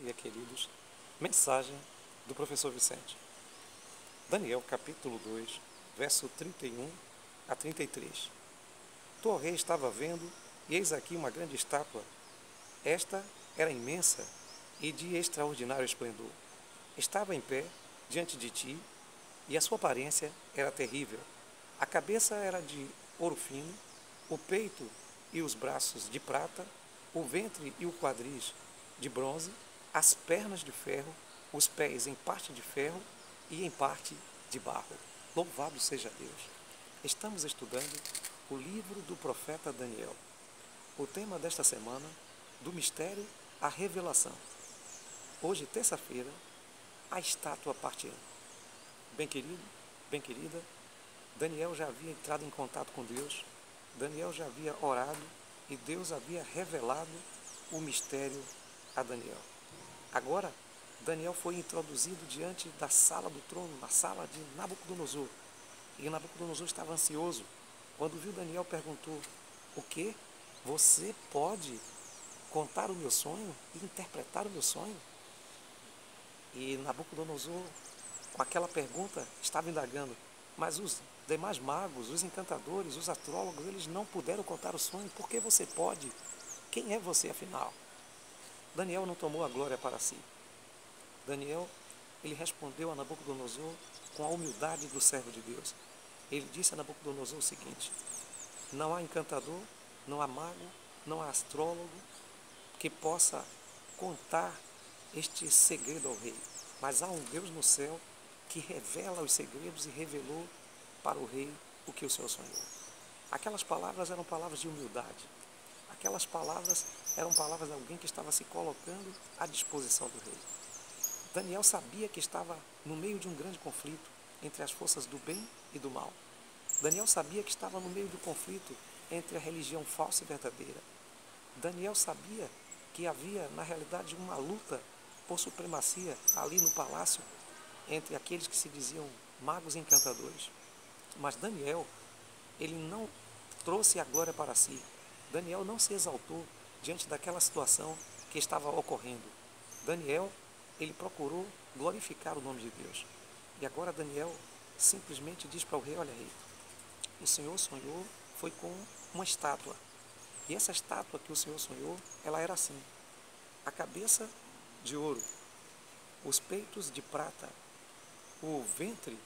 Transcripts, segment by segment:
Dia, queridos. Mensagem do professor Vicente. Daniel, capítulo 2, verso 31 a 33. Tu, ó rei, estava vendo, e eis aqui uma grande estátua. Esta era imensa e de extraordinário esplendor. Estava em pé diante de ti, e a sua aparência era terrível. A cabeça era de ouro fino, o peito e os braços de prata, o ventre e o quadris de bronze, as pernas de ferro, os pés em parte de ferro e em parte de barro. Louvado seja Deus! Estamos estudando o livro do profeta Daniel. O tema desta semana, do mistério à revelação. Hoje, terça-feira, a estátua parte 1. Bem querido, bem querida, Daniel já havia entrado em contato com Deus, Daniel já havia orado e Deus havia revelado o mistério a Daniel. Agora, Daniel foi introduzido diante da sala do trono, na sala de Nabucodonosor. E Nabucodonosor estava ansioso. Quando viu Daniel, perguntou: o quê? Você pode contar o meu sonho e interpretar o meu sonho? E Nabucodonosor, com aquela pergunta, estava indagando. Mas os demais magos, os encantadores, os astrólogos, eles não puderam contar o sonho. Por que você pode? Quem é você, afinal? Daniel não tomou a glória para si. Daniel, ele respondeu a Nabucodonosor com a humildade do servo de Deus. Ele disse a Nabucodonosor o seguinte: não há encantador, não há mago, não há astrólogo que possa contar este segredo ao rei. Mas há um Deus no céu que revela os segredos e revelou para o rei o que o Senhor sonhou. Aquelas palavras eram palavras de humildade. Aquelas palavras eram palavras de alguém que estava se colocando à disposição do rei. Daniel sabia que estava no meio de um grande conflito entre as forças do bem e do mal. Daniel sabia que estava no meio do conflito entre a religião falsa e verdadeira. Daniel sabia que havia, na realidade, uma luta por supremacia ali no palácio entre aqueles que se diziam magos e encantadores. Mas Daniel, ele não trouxe a glória para si. Daniel não se exaltou diante daquela situação que estava ocorrendo. Daniel, ele procurou glorificar o nome de Deus. E agora Daniel simplesmente diz para o rei: olha, rei, o Senhor sonhou, foi com uma estátua. E essa estátua que o Senhor sonhou, ela era assim: a cabeça de ouro, os peitos de prata, o ventre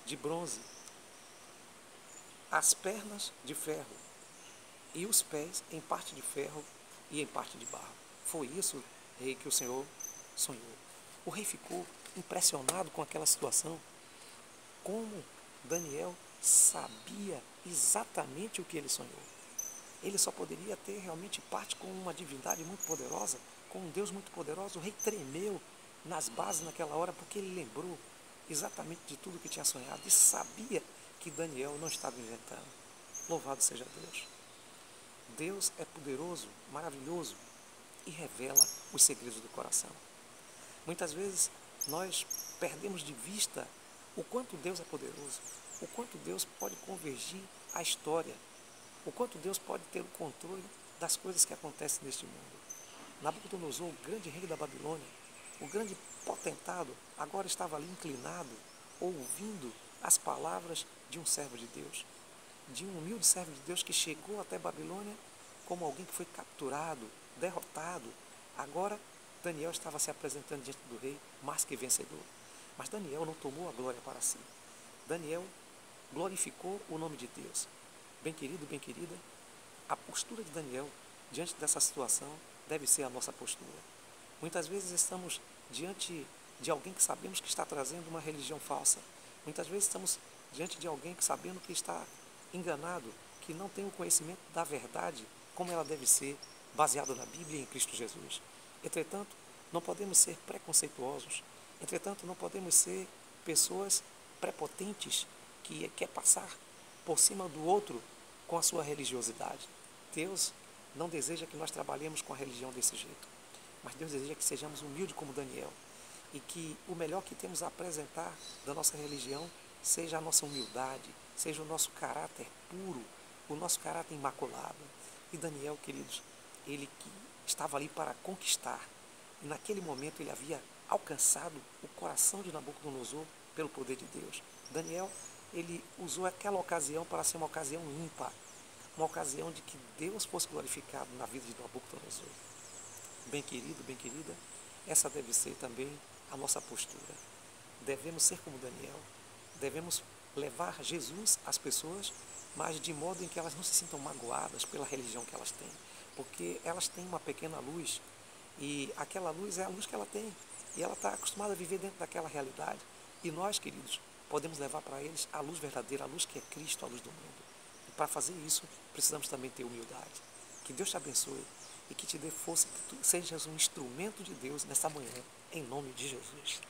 de bronze, as pernas de ferro e os pés em parte de ferro e em parte de barro. Foi isso, rei, que o Senhor sonhou. O rei ficou impressionado com aquela situação. Como Daniel sabia exatamente o que ele sonhou. Ele só poderia ter realmente parte com uma divindade muito poderosa, com um Deus muito poderoso. O rei tremeu nas bases naquela hora, porque ele lembrou exatamente de tudo que tinha sonhado e sabia que Daniel não estava inventando. Louvado seja Deus. Deus é poderoso, maravilhoso e revela os segredos do coração. Muitas vezes nós perdemos de vista o quanto Deus é poderoso, o quanto Deus pode convergir a história, o quanto Deus pode ter o controle das coisas que acontecem neste mundo. Nabucodonosor, o grande rei da Babilônia, o grande potentado, agora estava ali inclinado, ouvindo as palavras de um servo de Deus, de um humilde servo de Deus que chegou até Babilônia como alguém que foi capturado, derrotado. Agora Daniel estava se apresentando diante do rei mais que vencedor. Mas Daniel não tomou a glória para si. Daniel glorificou o nome de Deus. Bem querido, bem querida, a postura de Daniel diante dessa situação deve ser a nossa postura. Muitas vezes estamos diante de alguém que sabemos que está trazendo uma religião falsa. Muitas vezes estamos diante de alguém que sabemos que está enganado, que não tem o conhecimento da verdade como ela deve ser, baseada na Bíblia e em Cristo Jesus. Entretanto, não podemos ser preconceituosos. Entretanto, não podemos ser pessoas prepotentes que quer passar por cima do outro com a sua religiosidade. Deus não deseja que nós trabalhemos com a religião desse jeito, mas Deus deseja que sejamos humildes como Daniel e que o melhor que temos a apresentar da nossa religião seja a nossa humildade, seja o nosso caráter puro, o nosso caráter imaculado. E Daniel, queridos, ele que estava ali para conquistar, E naquele momento ele havia alcançado o coração de Nabucodonosor pelo poder de Deus. Daniel, ele usou aquela ocasião para ser uma ocasião ímpar, uma ocasião de que Deus fosse glorificado na vida de Nabucodonosor. Bem querido, bem querida, essa deve ser também a nossa postura. Devemos ser como Daniel, devemos levar Jesus às pessoas, mas de modo em que elas não se sintam magoadas pela religião que elas têm, porque elas têm uma pequena luz e aquela luz é a luz que ela tem e ela está acostumada a viver dentro daquela realidade. E nós, queridos, podemos levar para eles a luz verdadeira, a luz que é Cristo, a luz do mundo. E para fazer isso, precisamos também ter humildade. Que Deus te abençoe e que te dê força, que tu sejas um instrumento de Deus nessa manhã, em nome de Jesus.